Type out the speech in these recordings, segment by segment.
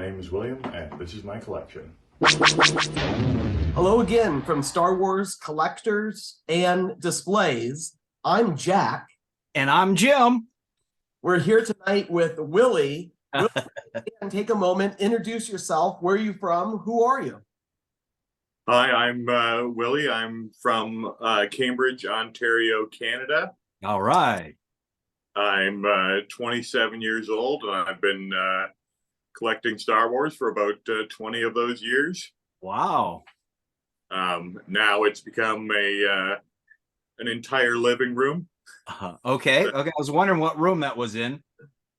name is William, and this is my collection. Hello again from Star Wars Collectors and Displays. I'm Jack. And I'm Jim. We're here tonight with Willy. Willy, take a moment, introduce yourself. Where are you from? Who are you? Hi, I'm Willy. I'm from Cambridge, Ontario, Canada. All right. I'm 27 years old, and I've been collecting Star Wars for about 20 of those years. Wow. Now it's become an entire living room. Okay. I was wondering what room that was in.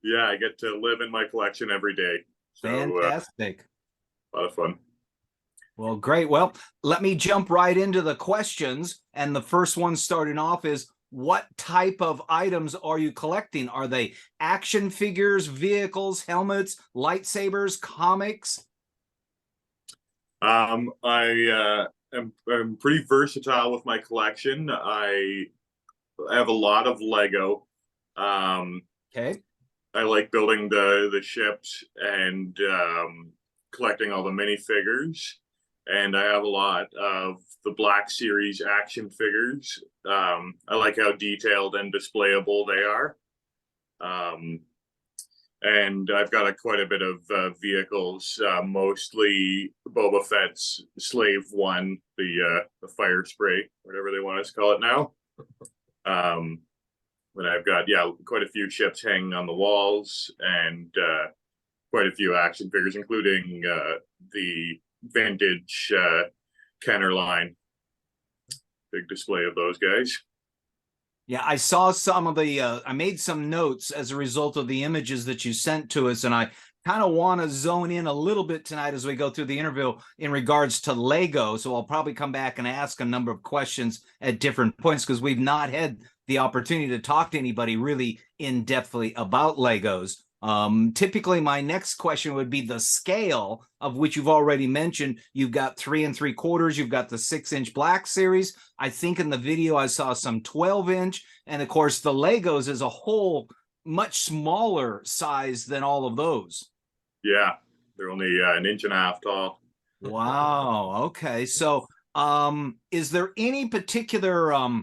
Yeah, I get to live in my collection every day. So, fantastic. A lot of fun. Well, great. Well, let me jump right into the questions. And the first one starting off is, what type of items are you collecting? Are they action figures, vehicles, helmets, lightsabers, comics? I'm pretty versatile with my collection. I have a lot of Lego. Okay. I like building the ships and collecting all the minifigures. And I have a lot of the Black Series action figures. I like how detailed and displayable they are. And I've got quite a bit of vehicles, mostly Boba Fett's Slave One, the fire spray, whatever they want us to call it now. But I've got, quite a few ships hanging on the walls and quite a few action figures, including the vintage Kenner line. Big display of those guys. Yeah, I saw some of the, I made some notes as a result of the images that you sent to us, and I kind of want to zone in a little bit tonight as we go through the interview in regards to Lego. So I'll probably come back and ask a number of questions at different points because we've not had the opportunity to talk to anybody really in-depthly about Legos. Typically, my next question would be the scale, of which you've already mentioned. You've got 3 3/4, you've got the 6-inch Black Series. I think in the video I saw some 12-inch, and of course the Legos as a whole, much smaller size than all of those. Yeah, they're only an inch and a half tall. Wow. Okay. So, is there any particular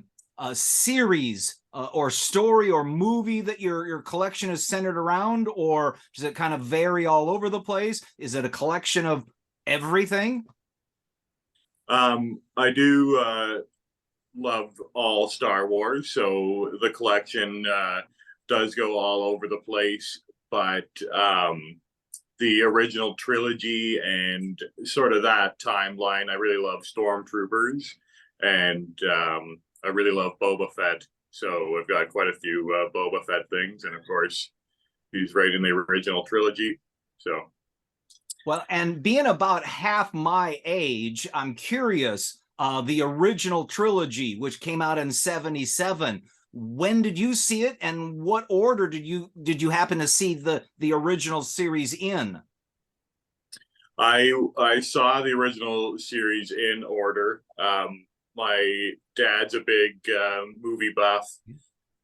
series or story or movie that your collection is centered around, or does it kind of vary all over the place? Is it a collection of everything? I do love all Star Wars, so the collection does go all over the place, but the original trilogy and sort of that timeline, I really love Stormtroopers, and I really love Boba Fett. So I've got quite a few Boba Fett things, and of course, he's right in the original trilogy. So, well, and being about half my age, I'm curious. The original trilogy, which came out in '77, when did you see it, and what order did you happen to see the original series in? I saw the original series in order. My dad's a big movie buff,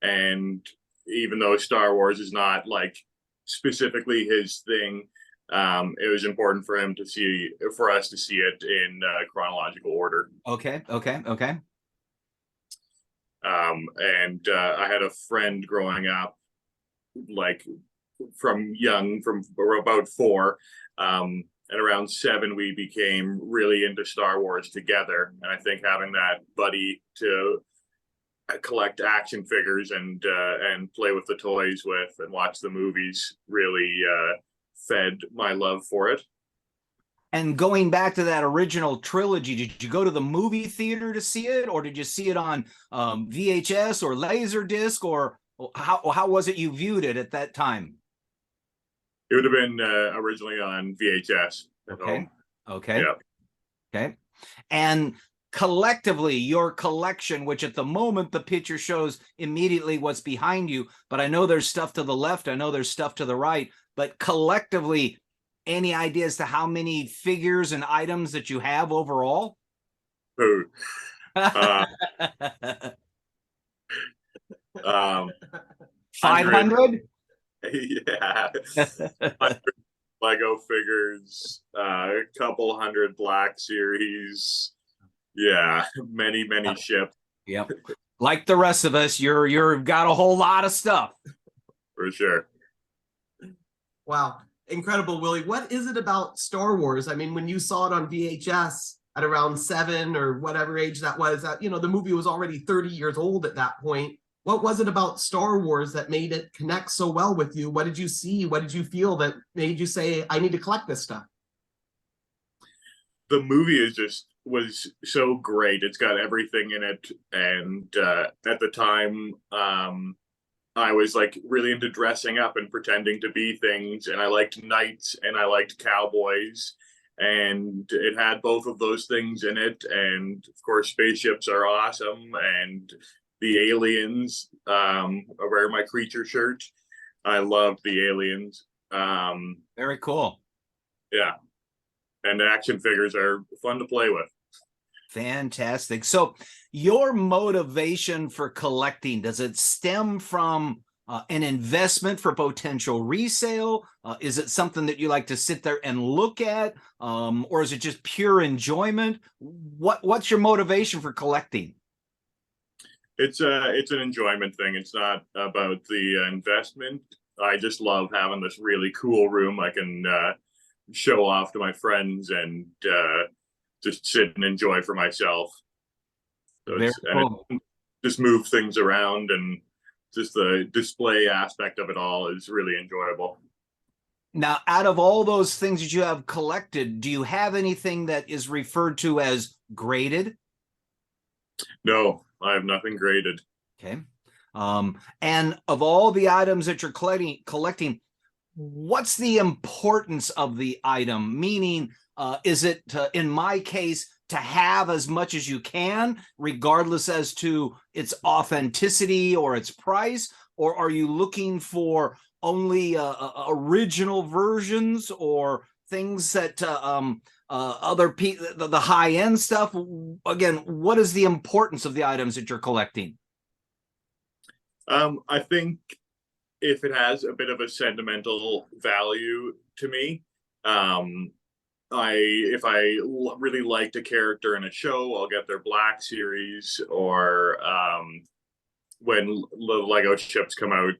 and even though Star Wars is not like specifically his thing, it was important for him for us to see it in chronological order. Okay. And I had a friend growing up, like from about 4, and around 7 we became really into Star Wars together. And I think having that buddy to collect action figures and play with the toys with and watch the movies really fed my love for it. And going back to that original trilogy, did you go to the movie theater to see it, or did you see it on VHS or Laserdisc, or how was it you viewed it at that time? It would have been originally on VHS at home. Okay. Yeah. Okay. And collectively, your collection, which at the moment the picture shows immediately what's behind you, but I know there's stuff to the left, I know there's stuff to the right, but collectively, any idea as to how many figures and items that you have overall? 500? Yeah. Lego figures, Series, a couple hundred Black Series. Yeah, many ships. Yep. Like the rest of us, you've got a whole lot of stuff. For sure. Wow. Incredible, Willie. What is it about Star Wars? I mean, when you saw it on VHS at around 7 or whatever age that was, the movie was already 30 years old at that point. What was it about Star Wars that made it connect so well with you? What did you see? What did you feel that made you say, I need to collect this stuff? The movie was so great. It's got everything in it. And at the time, I was like really into dressing up and pretending to be things. And I liked knights and I liked cowboys. And it had both of those things in it. And of course, spaceships are awesome. And the aliens, I wear my creature shirt. I love the aliens. Very cool. Yeah. And the action figures are fun to play with. Fantastic. So your motivation for collecting, does it stem from an investment for potential resale? Is it something that you like to sit there and look at? Or is it just pure enjoyment? What's your motivation for collecting? It's an enjoyment thing. It's not about the investment. I just love having this really cool room I can show off to my friends and just sit and enjoy for myself. So just move things around, and just the display aspect of it all is really enjoyable. Now, out of all those things that you have collected, do you have anything that is referred to as graded? No, I have nothing graded. Okay. And of all the items that you're collecting, what's the importance of the item? Meaning, is it, in my case, to have as much as you can, regardless as to its authenticity or its price? Or are you looking for only original versions or things that other people, the high-end stuff? Again, what is the importance of the items that you're collecting? I think if it has a bit of a sentimental value to me, if I really liked a character in a show, I'll get their Black Series, or when the Lego ships come out,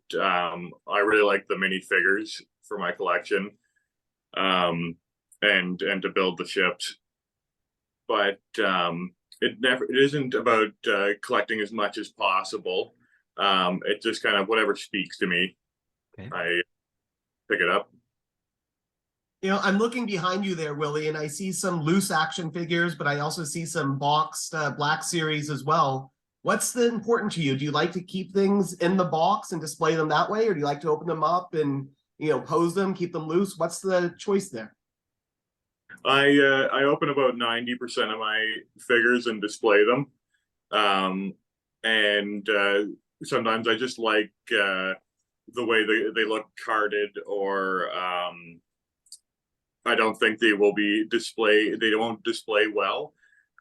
I really like the minifigures for my collection, and to build the ships. But it isn't about collecting as much as possible. It just kind of whatever speaks to me. Okay. I pick it up. I'm looking behind you there, Willie, and I see some loose action figures, but I also see some boxed Black Series as well. What's important to you? Do you like to keep things in the box and display them that way, or do you like to open them up and pose them, keep them loose? What's the choice there? I open about 90% of my figures and display them, and sometimes I just like the way they look carded, or I don't think they won't display well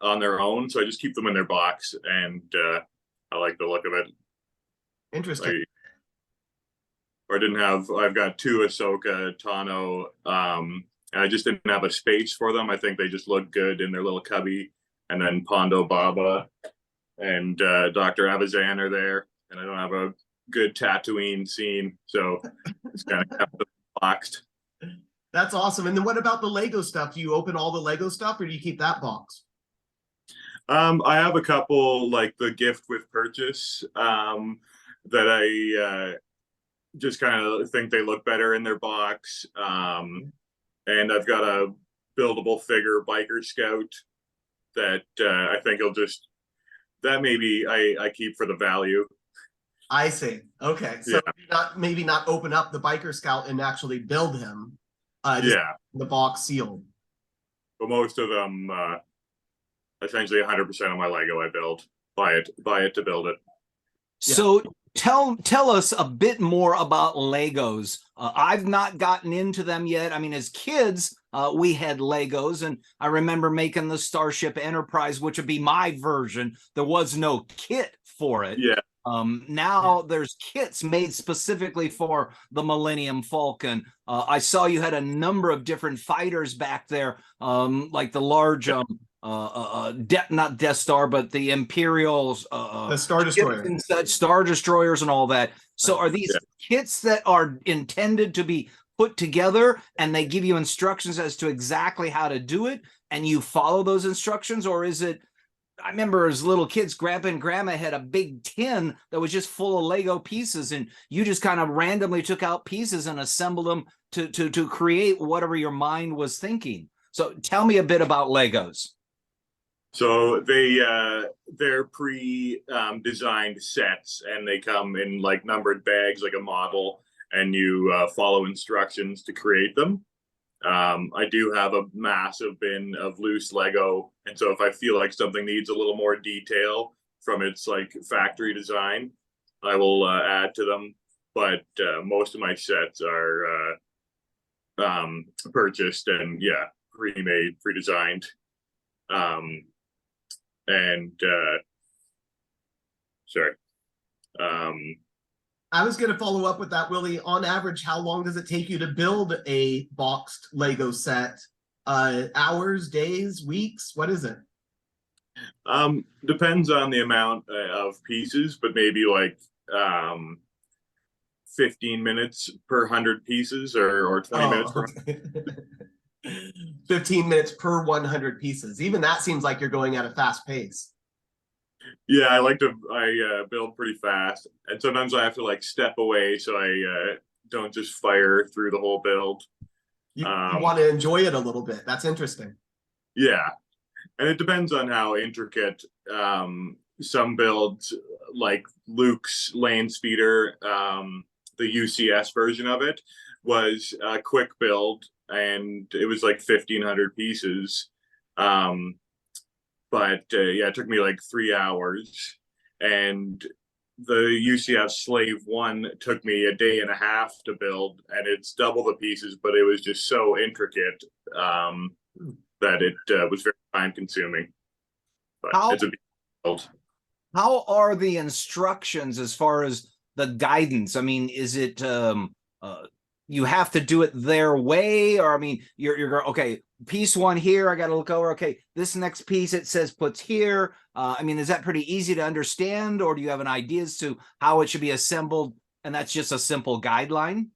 on their own, so I just keep them in their box, and I like the look of it. Interesting. I've got 2 Ahsoka Tano, and I just didn't have a space for them. I think they just look good in their little cubby, and then Pondo Baba and Dr. Avazan are there, and I don't have a good Tatooine scene, so it's kind of kept them boxed. That's awesome. And then what about the Lego stuff? Do you open all the Lego stuff, or do you keep that box? I have a couple, like the gift with purchase, that I just kind of think they look better in their box. And I've got a buildable figure biker scout that I think maybe I keep for the value. I see. Okay. So maybe not open up the biker scout and actually build him. The box sealed. But most of them, essentially 100% of my Lego I build. Buy it to build it. So tell us a bit more about Legos. I've not gotten into them yet. I mean, as kids, we had Legos, and I remember making the Starship Enterprise, which would be my version. There was no kit for it. Yeah. Now there's kits made specifically for the Millennium Falcon. I saw you had a number of different fighters back there, like the large, not Death Star, but the Imperials, The Star Destroyer, and such, Star Destroyers, and all that. So, are these kits that are intended to be put together, and they give you instructions as to exactly how to do it, and you follow those instructions, or is it? I remember as little kids, Grandpa and Grandma had a big tin that was just full of Lego pieces, and you just kind of randomly took out pieces and assembled them to create whatever your mind was thinking. So tell me a bit about Legos. So they're pre-designed sets, and they come in like numbered bags, like a model, and you follow instructions to create them. I do have a massive bin of loose Lego, and so if I feel like something needs a little more detail from its like factory design, I will add to them. But most of my sets are purchased and pre-made, pre-designed. I was going to follow up with that, Willie. On average, how long does it take you to build a boxed Lego set? Hours, days, weeks? What is it? Depends on the amount of pieces, but maybe like 15 minutes per 100 pieces, or 20 minutes per 15 minutes per 100 pieces. Even that seems like you're going at a fast pace. Yeah, I build pretty fast, and sometimes I have to like step away so I don't just fire through the whole build. You want to enjoy it a little bit. That's interesting. Yeah, and it depends on how intricate. Some builds, like Luke's lane speeder, the UCS version of it, was a quick build, and it was like 1,500 pieces. But it took me like 3 hours, and the UCF Slave 1 took me a day and a half to build, and it's double the pieces, but it was just so intricate that it was very time consuming. But it's a big build. How are the instructions as far as the guidance? I mean, is it you have to do it their way, or I mean, you're okay, piece one here, I got to look over, okay, this next piece it says puts here. I mean, is that pretty easy to understand, or do you have an idea as to how it should be assembled, and that's just a simple guideline?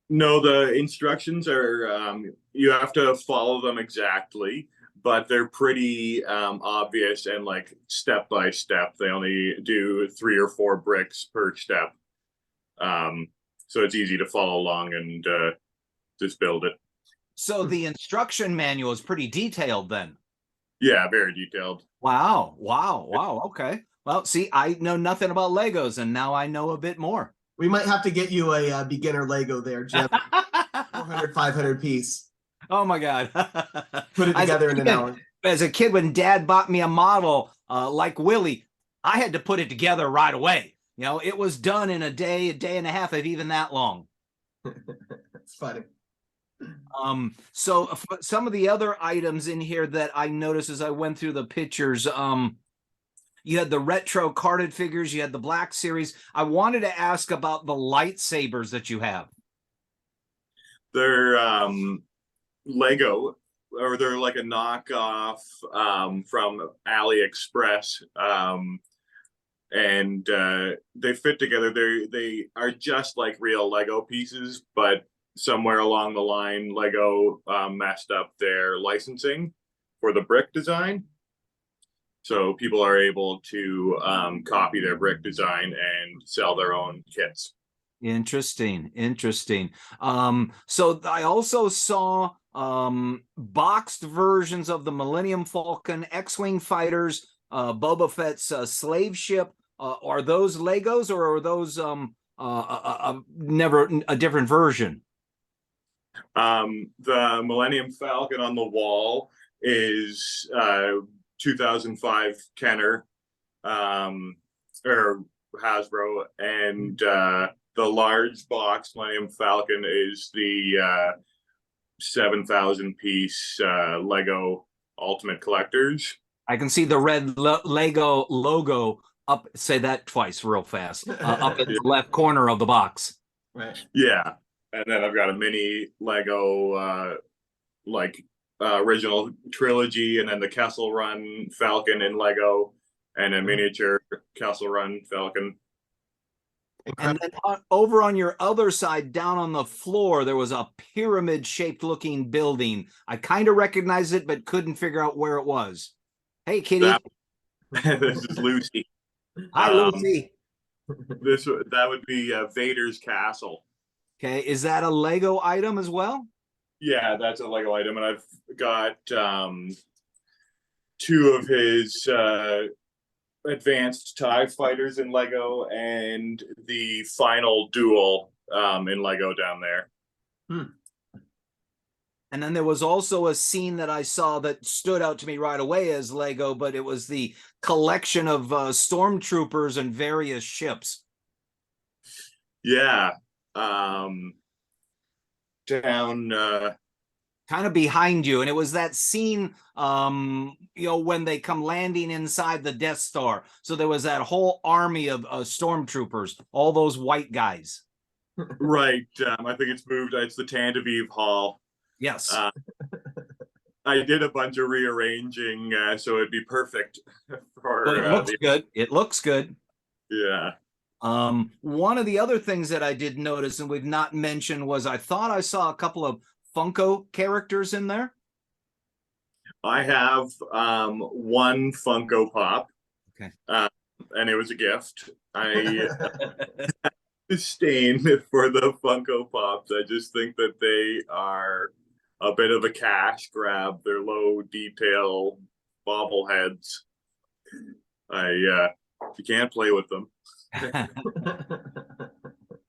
No, the instructions are you have to follow them exactly, but they're pretty obvious and like step by step. They only do 3 or 4 bricks per step. So it's easy to follow along and just build it. So the instruction manual is pretty detailed then. Yeah, very detailed. Wow. Okay. Well, see, I know nothing about Legos, and now I know a bit more. We might have to get you a beginner Lego there, Jim. 400, 500 piece. Oh my God. Put it together in an hour. As a kid, when Dad bought me a model like Willy, I had to put it together right away. You know, it was done in a day and a half, if even that long. It's funny. So some of the other items in here that I noticed as I went through the pictures, you had the retro carded figures, you had the Black Series. I wanted to ask about the lightsabers that you have. They're Lego, or they're like a knockoff from AliExpress. And they fit together. They are just like real Lego pieces, but somewhere along the line, Lego messed up their licensing for the brick design. So people are able to copy their brick design and sell their own kits. Interesting. So I also saw boxed versions of the Millennium Falcon, X-Wing fighters, Boba Fett's slave ship. Are those Legos, or are those never a different version? The Millennium Falcon on the wall is 2005 Kenner or Hasbro, and the large box Millennium Falcon is the 7,000 piece Lego Ultimate Collectors. I can see the red Lego logo Up, say that twice real fast. Up in the left corner of the box. Right. Yeah, and then I've got a mini Lego original trilogy, and then the Kessel Run Falcon in Lego, and a miniature Kessel Run Falcon. And then over on your other side, down on the floor, there was a pyramid-shaped looking building. I kind of recognized it, but couldn't figure out where it was. Hey, kitty. This is Lucy. Hi, Lucy. That would be Vader's castle. Okay, is that a Lego item as well? Yeah, that's a Lego item, and I've got 2 of his advanced TIE fighters in Lego, and the final duel in Lego down there. And then there was also a scene that I saw that stood out to me right away as Lego, but it was the collection of stormtroopers and various ships. Yeah. Down kind of behind you, and it was that scene when they come landing inside the Death Star. So there was that whole army of stormtroopers, all those white guys. Right. I think it's moved. It's the Tandaviv Hall. Yes. I did a bunch of rearranging, so it'd be perfect for. But it looks good. It looks good. Yeah. One of the other things that I did notice and we've not mentioned was I thought I saw a couple of Funko characters in there. I have one Funko Pop. Okay. And it was a gift. I disdain for the Funko Pops. I just think that they are a bit of a cash grab. They're low detail bobbleheads. You can't play with them.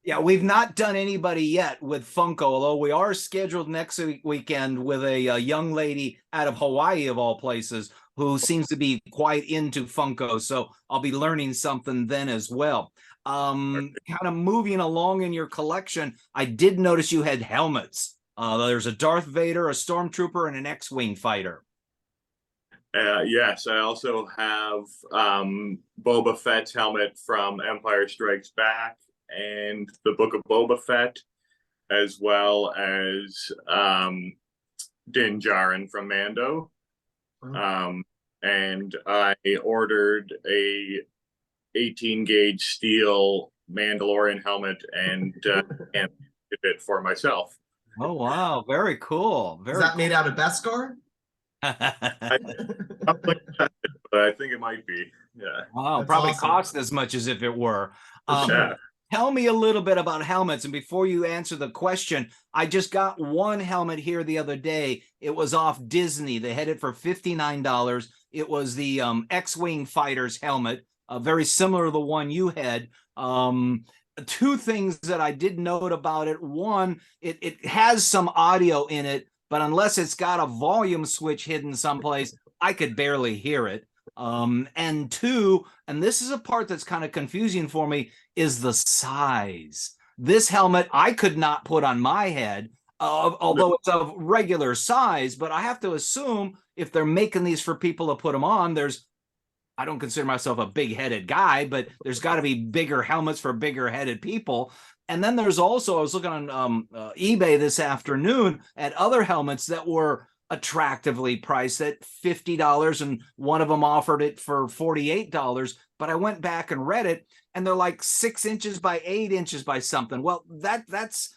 Yeah, we've not done anybody yet with Funko, although we are scheduled next weekend with a young lady out of Hawaii, of all places, who seems to be quite into Funko. So I'll be learning something then as well. Kind of moving along in your collection, I did notice you had helmets. There's a Darth Vader, a Stormtrooper, and an X-Wing fighter. Yes, I also have Boba Fett's helmet from Empire Strikes Back and the Book of Boba Fett, as well as Din Djarin from Mando. And I ordered a 18 gauge steel Mandalorian helmet and did it for myself. Oh wow, very cool. Is that made out of Beskar? But I think it might be. Yeah. Wow, probably awesome. Cost as much as if it were. Yeah. Tell me a little bit about helmets. And before you answer the question, I just got one helmet here the other day. It was off Disney. They had it for $59. It was the X-Wing fighter's helmet, very similar to the one you had. 2 things that I did note about it. One, it has some audio in it, but unless it's got a volume switch hidden someplace, I could barely hear it. And 2, and this is a part that's kind of confusing for me, is the size. This helmet I could not put on my head, although it's of regular size, but I have to assume if they're making these for people to put them on, I don't consider myself a big-headed guy, but there's got to be bigger helmets for bigger-headed people. And then there's also, I was looking on eBay this afternoon at other helmets that were attractively priced at $50, and one of them offered it for $48. But I went back and read it, and they're like 6 inches by 8 inches by something. Well, that's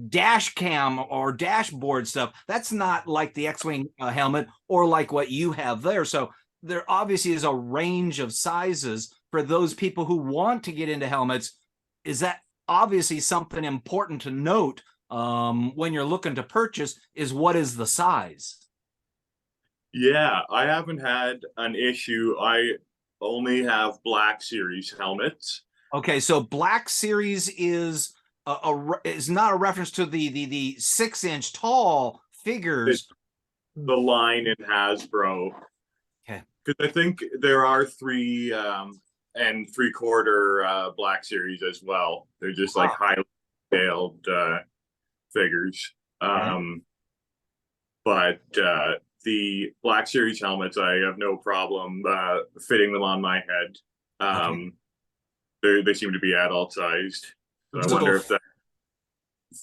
dash cam or dashboard stuff. That's not like the X-Wing helmet or like what you have there. So there obviously is a range of sizes for those people who want to get into helmets. Is that obviously something important to note when you're looking to purchase, is what is the size? Yeah, I haven't had an issue. I only have Black Series helmets. Okay, so Black Series is is not a reference to the 6-inch tall figures. It's the line in Hasbro. Okay, because I think there are 3 and 3/4 Black Series as well. They're just like highly scaled figures. But the Black Series helmets, I have no problem fitting them on my head. They seem to be adult sized. So I So- wonder if that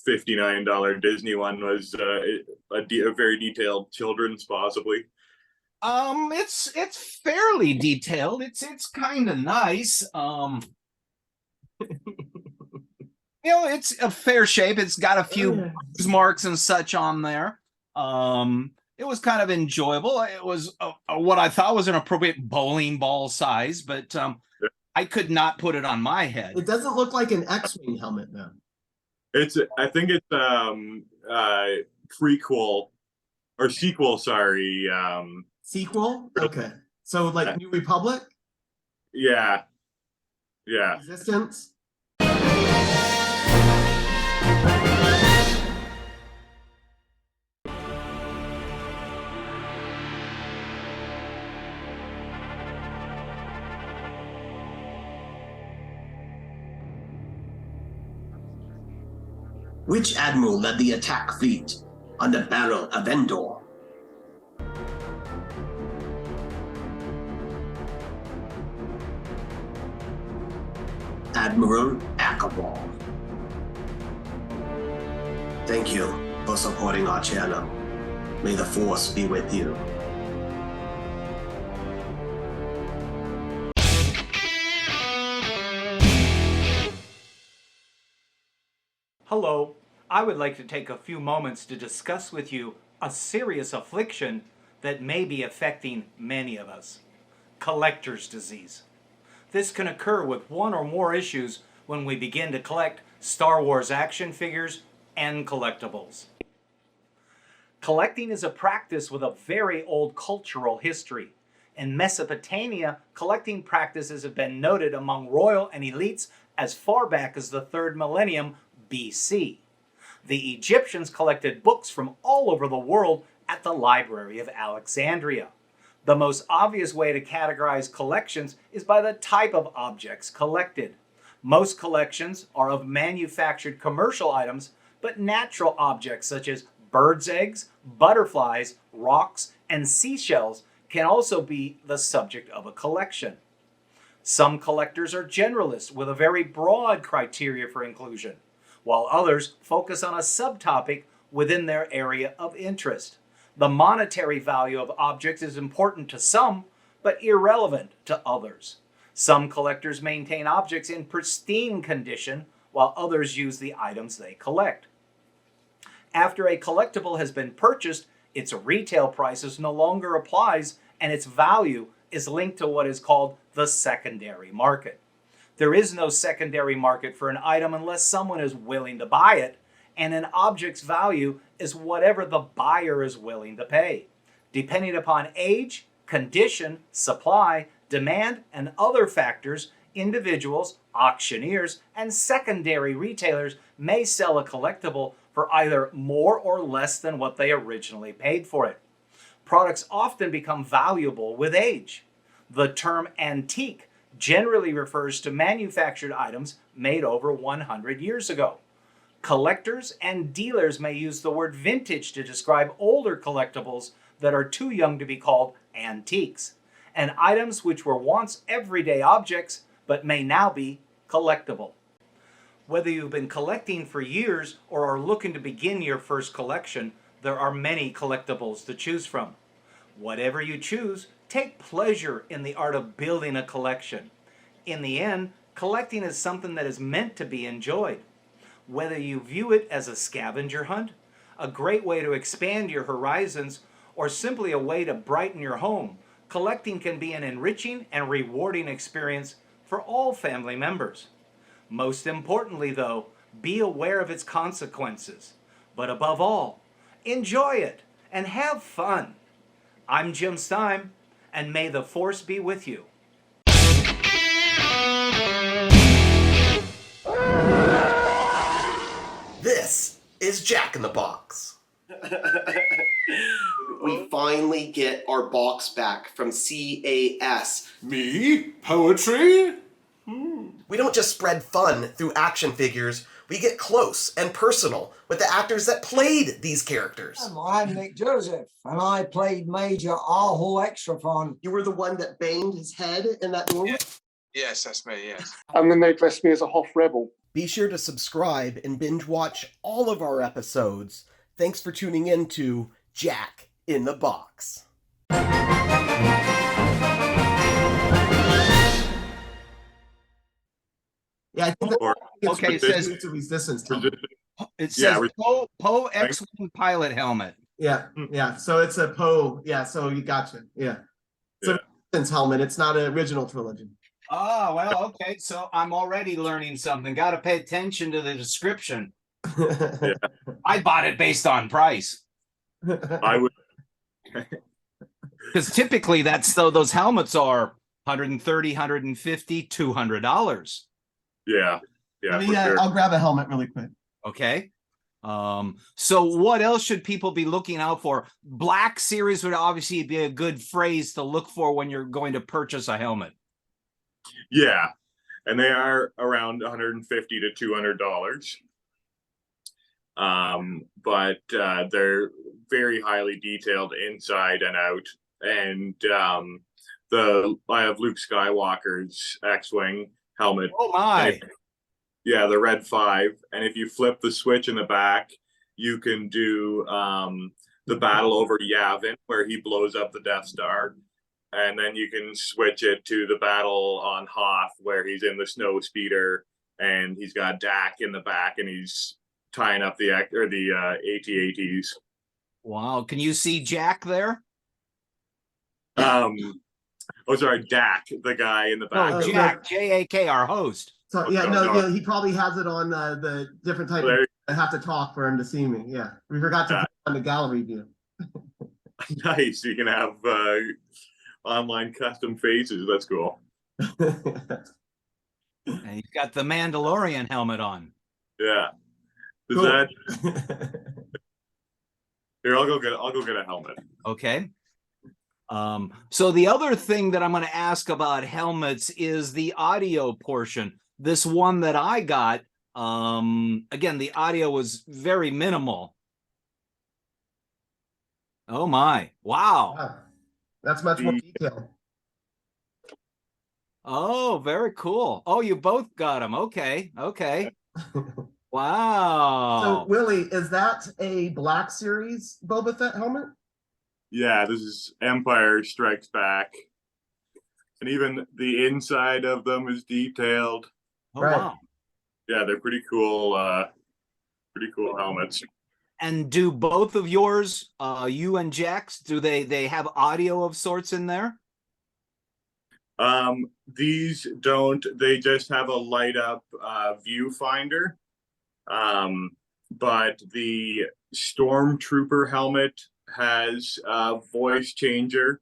$59 Disney one was a very detailed children's, possibly. It's fairly detailed. It's kind of nice. It's a fair shape. It's got a few marks and such on there. It was kind of enjoyable. It was what I thought was an appropriate bowling ball size, but I could not put it on my head. It doesn't look like an X-Wing helmet, though. I think it's prequel or sequel, sorry. Sequel? Okay. So like New Republic? Yeah. Resistance? Which admiral led the attack fleet on the Battle of Endor? Admiral Akabov. Thank you for supporting our channel. May the Force be with you. Hello, I would like to take a few moments to discuss with you a serious affliction that may be affecting many of us. Collector's disease. This can occur with one or more issues when we begin to collect Star Wars action figures and collectibles. Collecting is a practice with a very old cultural history. In Mesopotamia, collecting practices have been noted among royal and elites as far back as the 3rd millennium BC. The Egyptians collected books from all over the world at the Library of Alexandria. The most obvious way to categorize collections is by the type of objects collected. Most collections are of manufactured commercial items, but natural objects such as birds' eggs, butterflies, rocks, and seashells can also be the subject of a collection. Some collectors are generalists with a very broad criteria for inclusion, while others focus on a subtopic within their area of interest. The monetary value of objects is important to some, but irrelevant to others. Some collectors maintain objects in pristine condition, while others use the items they collect. After a collectible has been purchased, its retail prices no longer applies, and its value is linked to what is called the secondary market. There is no secondary market for an item unless someone is willing to buy it, and an object's value is whatever the buyer is willing to pay. Depending upon age, condition, supply, demand, and other factors, individuals, auctioneers, and secondary retailers may sell a collectible for either more or less than what they originally paid for it. Products often become valuable with age. The term antique generally refers to manufactured items made over 100 years ago. Collectors and dealers may use the word vintage to describe older collectibles that are too young to be called antiques, and items which were once everyday objects but may now be collectible. Whether you've been collecting for years or are looking to begin your first collection, there are many collectibles to choose from. Whatever you choose, take pleasure in the art of building a collection. In the end, collecting is something that is meant to be enjoyed. Whether you view it as a scavenger hunt, a great way to expand your horizons, or simply a way to brighten your home, collecting can be an enriching and rewarding experience for all family members. Most importantly, though, be aware of its consequences. But above all, enjoy it and have fun. I'm Jim Stein, and may the Force be with you. This is Jack in the Box. We finally get our box back from CAS. Me? Poetry? We don't just spread fun through action figures, we get close and personal with the actors that played these characters. I'm Nick Joseph, and I played Major Aho Extrafon. You were the one that banged his head in that doorway? Yes, that's me, yes. And then they dressed me as a Hoff rebel. Be sure to subscribe and binge watch all of our episodes. Thanks for tuning in to Jack in the Box. Yeah, I think it's Okay, it says resistance. it says Yeah, Poe X-Wing pilot helmet. Yeah. So it's a Poe. Yeah, so you gotcha. Yeah. It's a resistance helmet. It's not an original trilogy. Oh, well, okay. So I'm already learning something. Got to pay attention to the description. Yeah. I bought it based on price. I would. Because typically those helmets are $130, $150, $200. Yeah. Let me, I'll grab a helmet really quick. Okay. So what else should people be looking out for? Black Series would obviously be a good phrase to look for when you're going to purchase a helmet. Yeah, and they are around $150 to $200. But they're very highly detailed inside and out. And I have Luke Skywalker's X-Wing helmet. Oh my! Yeah, the Red 5. And if you flip the switch in the back, you can do the battle over Yavin, where he blows up the Death Star. And then you can switch it to the battle on Hoth, where he's in the snow speeder and he's got JAK in the back and he's tying up the AT-ATs. Wow. Can you see JAK there? Oh, sorry, Dak, the guy in the back. Oh, JAK, J-A-K, our host. So yeah, he probably has it on the different type of. I have to talk for him to see me. Yeah, we forgot to put it on the gallery view. Nice. You can have online custom faces. That's cool. And he's got the Mandalorian helmet on. Yeah. Is cool. that here? I'll go get a helmet. Okay. So the other thing that I'm going to ask about helmets is the audio portion. This one that I got, again, the audio was very minimal. Oh my! Wow. That's much more detailed. Oh, very cool. Oh, you both got them. Okay. Wow. So, Willy, is that a Black Series Boba Fett helmet? Yeah, this is Empire Strikes Back. And even the inside of them is detailed. Oh, right. Wow. Yeah, they're pretty cool helmets. And do both of yours, you and Jack's, do they have audio of sorts in there? These don't. They just have a light up viewfinder. But the Stormtrooper helmet has a voice changer.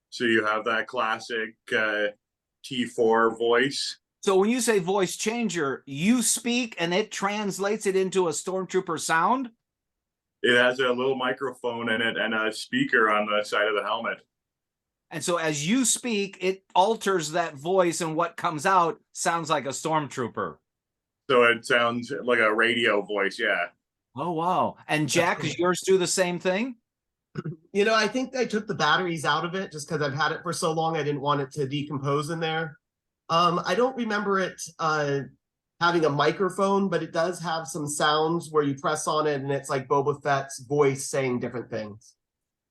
So you have that classic T4 voice. So when you say voice changer, you speak and it translates it into a Stormtrooper sound? It has a little microphone in it and a speaker on the side of the helmet. And so as you speak, it alters that voice, and what comes out sounds like a Stormtrooper. So it sounds like a radio voice, yeah. Oh, wow. And Jack, does yours do the same thing? You know, I think I took the batteries out of it just because I've had it for so long. I didn't want it to decompose in there. I don't remember it having a microphone, but it does have some sounds where you press on it and it's like Boba Fett's voice saying different things.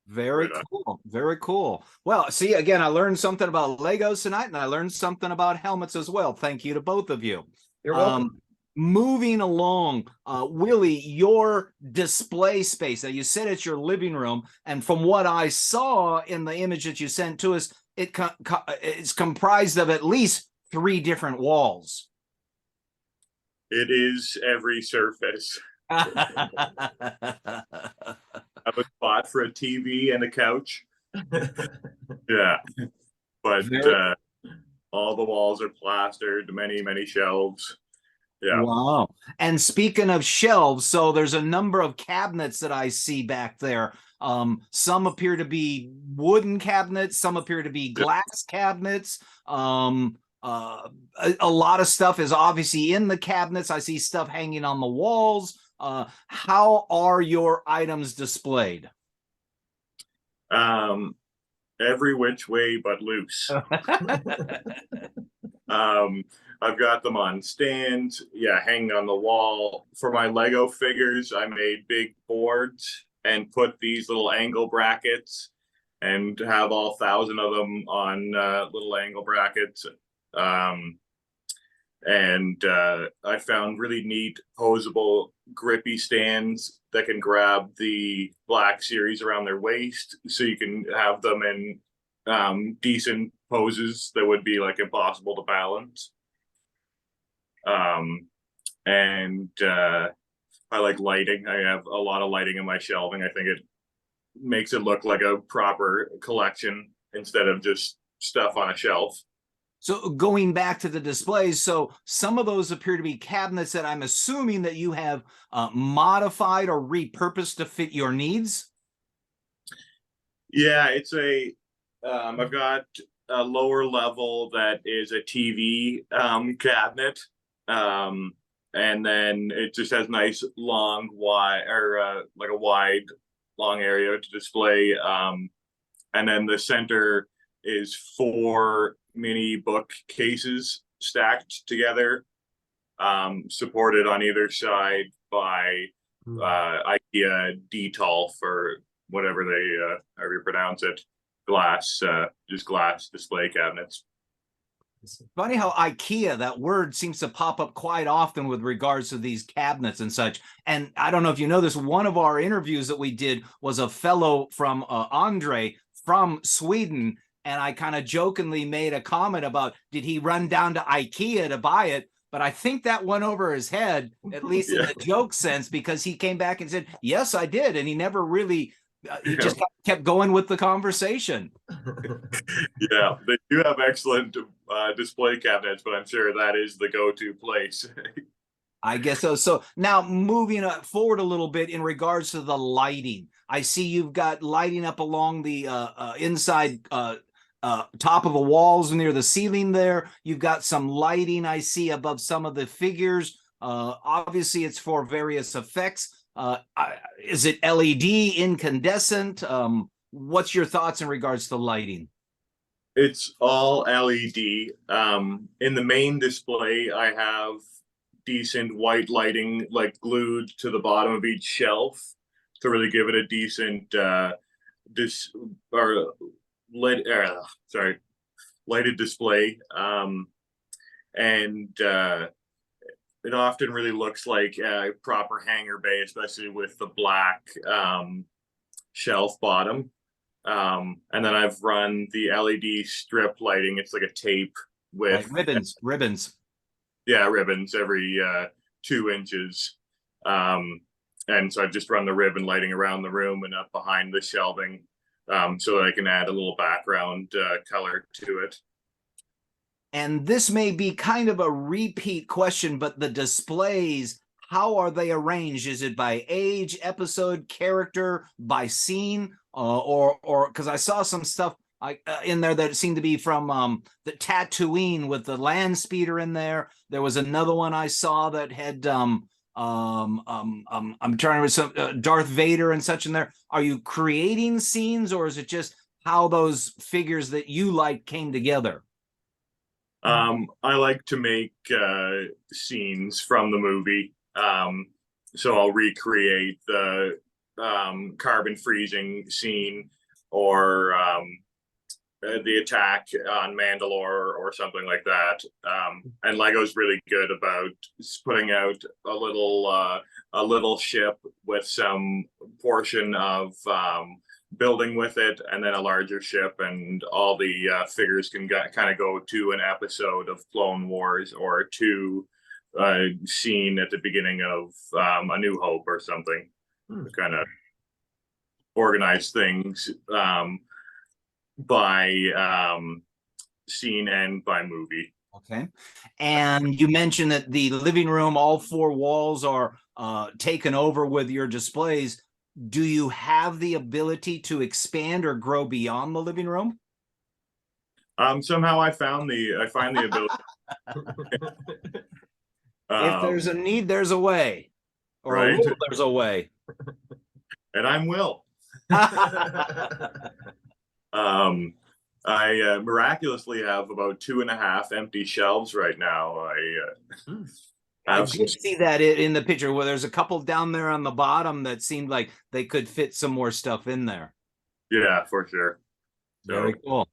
Very cool. Very cool. Well, see, again, I learned something about Legos tonight, and I learned something about helmets as well. Thank you to both of you. You're welcome. Moving along, Willy, your display space that you said it's your living room, and from what I saw in the image that you sent to us, it's comprised of at least 3 different walls. It is every surface. I have a spot for a TV and a couch. Yeah, but all the walls are plastered, many shelves. Yeah. Wow. And speaking of shelves, so there's a number of cabinets that I see back there. Some appear to be wooden cabinets, some appear to be glass cabinets. A lot of stuff is obviously in the cabinets. I see stuff hanging on the walls. How are your items displayed? Every which way but loose. I've got them on stands, hanging on the wall. For my Lego figures, I made big boards and put these little angle brackets and have all 1,000 of them on little angle brackets. I found really neat posable grippy stands that can grab the Black Series around their waist, so you can have them in decent poses that would be like impossible to balance. I like lighting. I have a lot of lighting in my shelving. I think it makes it look like a proper collection instead of just stuff on a shelf. So going back to the displays, so some of those appear to be cabinets that I'm assuming that you have modified or repurposed to fit your needs. Yeah, it's I've got a lower level that is a TV cabinet. And then it just has nice long wide like a wide long area to display. And then the center is 4 mini bookcases stacked together, supported on either side by IKEA D-tall, for whatever they however you pronounce it, glass display cabinets. It's funny how IKEA, that word seems to pop up quite often with regards to these cabinets and such. And I don't know if you know this, one of our interviews that we did was a fellow from Andre from Sweden. And I kind of jokingly made a comment about, did he run down to IKEA to buy it? But I think that went over his head, at least in the joke sense, because he came back and said, yes, I did. And he never really, he just kept going with the conversation. Yeah, they do have excellent display cabinets, but I'm sure that is the go-to place. I guess so. So now moving forward a little bit in regards to the lighting, I see you've got lighting up along the inside top of the walls near the ceiling there. You've got some lighting I see above some of the figures. Obviously, it's for various effects. Is it LED, incandescent? What's your thoughts in regards to lighting? It's all LED. In the main display, I have decent white lighting like glued to the bottom of each shelf to really give it a decent lighted display. It often really looks like a proper hangar bay, especially with the black shelf bottom. And then I've run the LED strip lighting. It's like a tape with ribbons. Yeah, ribbons every 2 inches. And so I've just run the ribbon lighting around the room and up behind the shelving, so that I can add a little background color to it. And this may be kind of a repeat question, but the displays, how are they arranged? Is it by age, episode, character, by scene, or because I saw some stuff in there that seemed to be from the Tatooine with the land speeder in there. There was another one I saw that had I'm trying to remember some Darth Vader and such in there. Are you creating scenes, or is it just how those figures that you like came together? I like to make scenes from the movie. So I'll recreate the carbon freezing scene, or the attack on Mandalore or something like that. And Lego's really good about putting out a little ship with some portion of building with it, and then a larger ship, and all the figures can kind of go to an episode of Clone Wars or to a scene at the beginning of A New Hope or something. Kind of organize things by scene and by movie. Okay. And you mentioned that the living room, all 4 walls are taken over with your displays. Do you have the ability to expand or grow beyond the living room? Somehow I find the ability. If there's a need, there's a way, or right? A will, there's a way. And I'm Will. I miraculously have about 2.5 empty shelves right now. I have some. did see that in the picture where there's a couple down there on the bottom that seemed like they could fit some more stuff in there. Yeah, for sure. Very cool.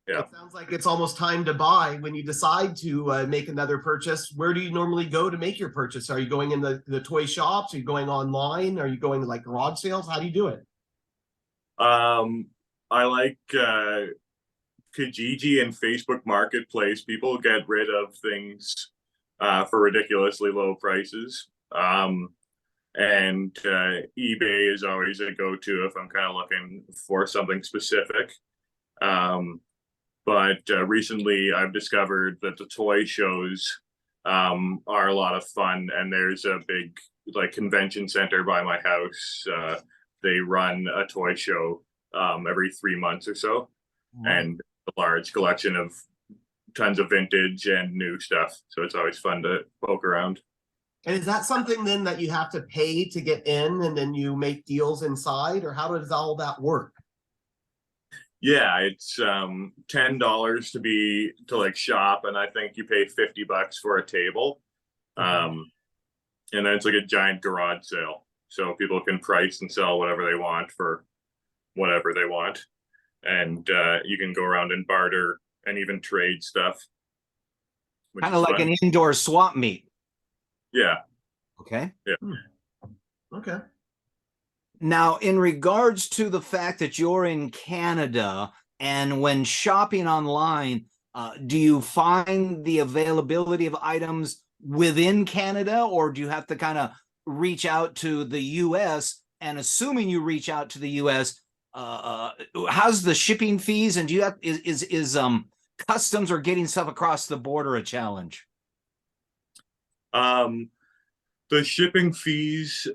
Yeah. It sounds like it's almost time to buy. When you decide to make another purchase, where do you normally go to make your purchase? Are you going in the toy shops? Are you going online? Are you going to like garage sales? How do you do it? I like Kijiji and Facebook Marketplace. People get rid of things for ridiculously low prices. And eBay is always a go-to if I'm kind of looking for something specific. But recently I've discovered that the toy shows are a lot of fun, and there's a big like convention center by my house. They run a toy show every 3 months or so, and a large collection of tons of vintage and new stuff. So it's always fun to poke around. And is that something then that you have to pay to get in and then you make deals inside, or how does all that work? Yeah, it's $10 to like shop, and I think you pay $50 for a table. And then it's like a giant garage sale. So people can price and sell whatever they want for whatever they want. And you can go around and barter and even trade stuff. Kind of like an indoor swap meet. Yeah. Okay. Yeah. Okay. Now, in regards to the fact that you're in Canada and when shopping online, do you find the availability of items within Canada, or do you have to kind of reach out to the US? And assuming you reach out to the US, how's the shipping fees? And do you have is customs or getting stuff across the border a challenge? The shipping fees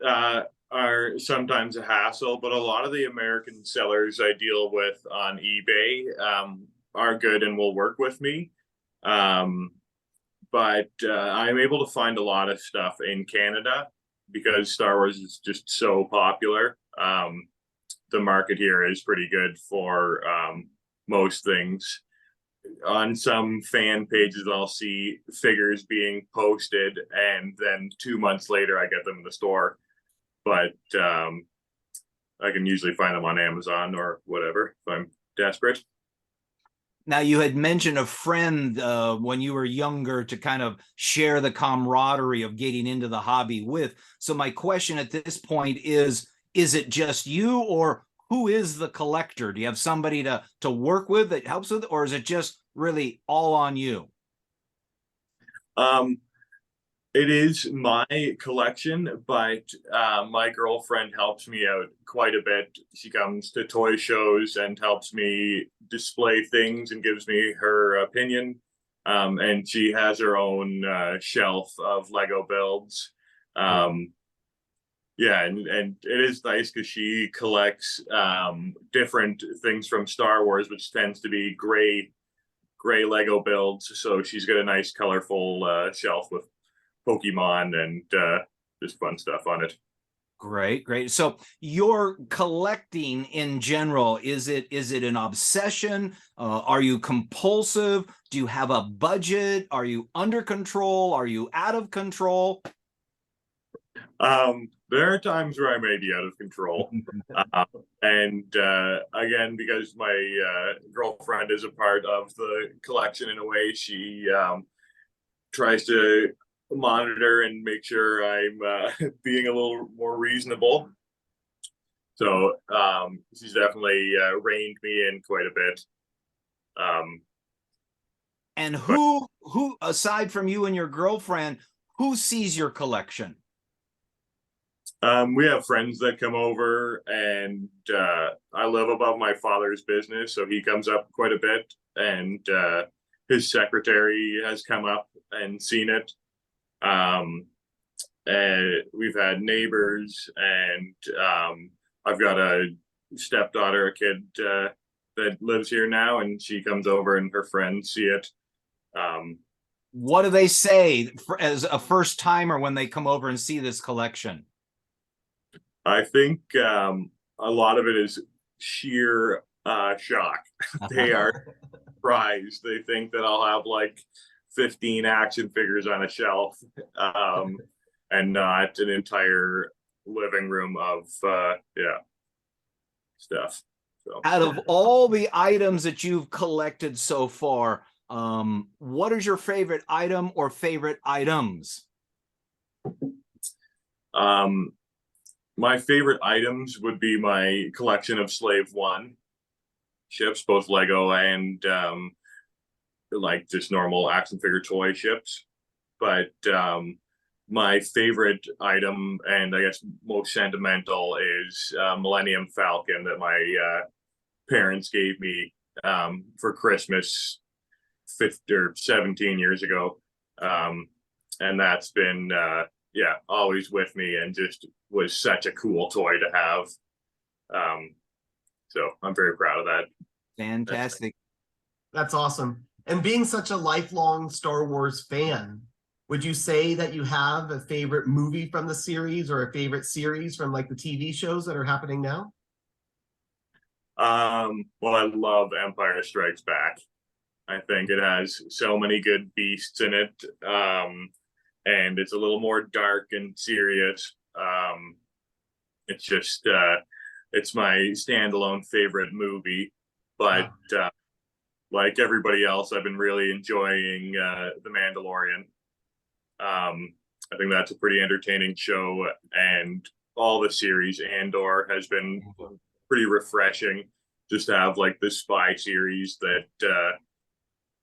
are sometimes a hassle, but a lot of the American sellers I deal with on eBay are good and will work with me. But I'm able to find a lot of stuff in Canada because Star Wars is just so popular. The market here is pretty good for most things. On some fan pages, I'll see figures being posted, and then 2 months later, I get them in the store. But I can usually find them on Amazon or whatever if I'm desperate. Now, you had mentioned a friend when you were younger to kind of share the camaraderie of getting into the hobby with. So my question at this point is it just you, or who is the collector? Do you have somebody to work with that helps with it, or is it just really all on you? It is my collection, but my girlfriend helps me out quite a bit. She comes to toy shows and helps me display things and gives me her opinion. And she has her own shelf of Lego builds. Yeah, and it is nice because she collects different things from Star Wars, which tends to be gray Lego builds. So she's got a nice colorful shelf with Pokemon and just fun stuff on it. Great. So your collecting in general, is it an obsession? Are you compulsive? Do you have a budget? Are you under control? Are you out of control? There are times where I may be out of control. And again, because my girlfriend is a part of the collection in a way, she tries to monitor and make sure I'm being a little more reasonable. So she's definitely reined me in quite a bit. And who aside from you and your girlfriend, who sees your collection? We have friends that come over, and I live above my father's business, so he comes up quite a bit, and his secretary has come up and seen it. And we've had neighbors, and I've got a stepdaughter, a kid that lives here now, and she comes over and her friends see it. What do they say as a first timer when they come over and see this collection? I think a lot of it is sheer shock. They are surprised. They think that I'll have like 15 action figures on a shelf, and not an entire living room of stuff. So Out of all the items that you've collected so far, what is your favorite item or favorite items? My favorite items would be my collection of Slave One ships, both Lego and like just normal action figure toy ships. But my favorite item, and I guess most sentimental, is Millennium Falcon that my parents gave me for Christmas 50 or 17 years ago. And that's been always with me, and just was such a cool toy to have. So I'm very proud of that. Fantastic. That's awesome. And being such a lifelong Star Wars fan, would you say that you have a favorite movie from the series, or a favorite series from like the TV shows that are happening now? Well, I love Empire Strikes Back. I think it has so many good beasts in it. And it's a little more dark and serious. It's just, it's my standalone favorite movie. But like everybody else, I've been really enjoying The Mandalorian. I think that's a pretty entertaining show, and all the series. Andor has been pretty refreshing, just to have like this spy series that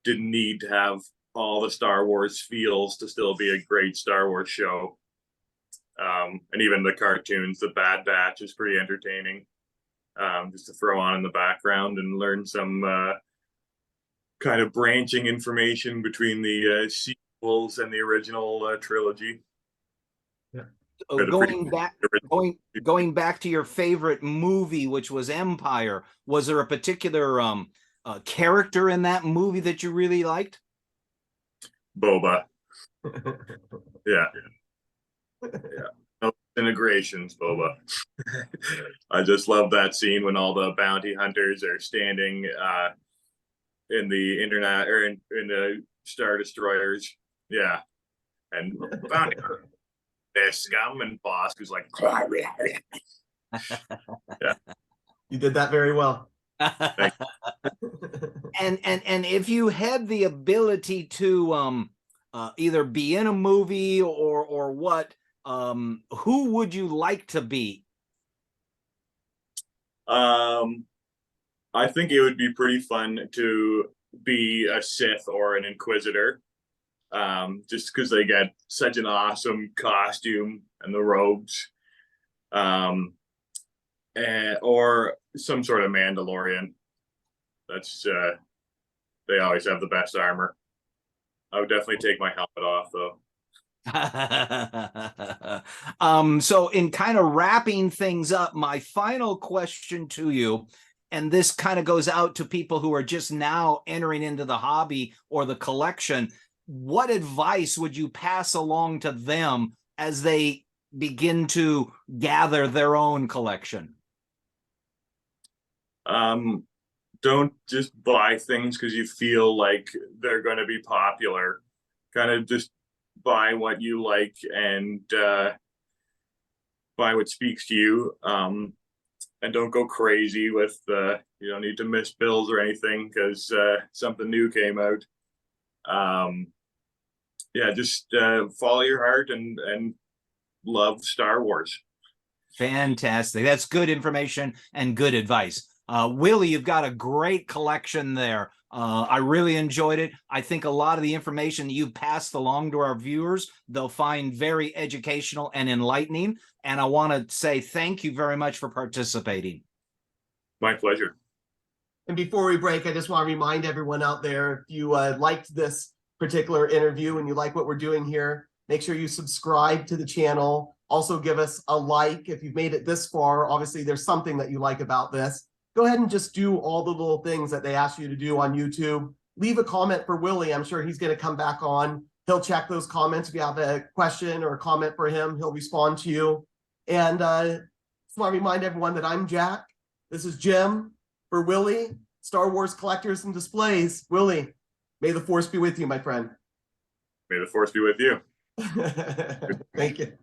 didn't need to have all the Star Wars feels to still be a great Star Wars show. And even the cartoons, The Bad Batch is pretty entertaining, just to throw on in the background and learn some kind of branching information between the sequels and the original trilogy. Yeah. Going back to your favorite movie, which was Empire, was there a particular character in that movie that you really liked? Boba. Yeah. No integrations, Boba. I just love that scene when all the bounty hunters are standing in the internet, or in the Star Destroyers. Yeah. And bounty hunter, their scum, and Bosk who's like, yeah. You did that very well. And if you had the ability to either be in a movie or what, who would you like to be? I think it would be pretty fun to be a Sith or an Inquisitor, just because they get such an awesome costume and the robes, or some sort of Mandalorian. That's they always have the best armor. I would definitely take my helmet off, though. So in kind of wrapping things up, my final question to you, and this kind of goes out to people who are just now entering into the hobby or the collection, what advice would you pass along to them as they begin to gather their own collection? Don't just buy things because you feel like they're going to be popular. Kind of just buy what you like, and buy what speaks to you. And don't go crazy with you don't need to miss bills or anything because something new came out. Just follow your heart and love Star Wars. Fantastic. That's good information and good advice. Willy, you've got a great collection there. I really enjoyed it. I think a lot of the information that you passed along to our viewers, they'll find very educational and enlightening. And I want to say thank you very much for participating. My pleasure. And before we break, I just want to remind everyone out there, if you liked this particular interview and you like what we're doing here, make sure you subscribe to the channel. Also give us a like. If you've made it this far, obviously there's something that you like about this. Go ahead and just do all the little things that they ask you to do on YouTube. Leave a comment for Willy. I'm sure he's going to come back on. He'll check those comments. If you have a question or a comment for him, he'll respond to you. And just want to remind everyone that I'm Jack. This is Jim. for Willy, Star Wars Collectors and Displays. Willy, may the force be with you, my friend. May the force be with you. Thank you.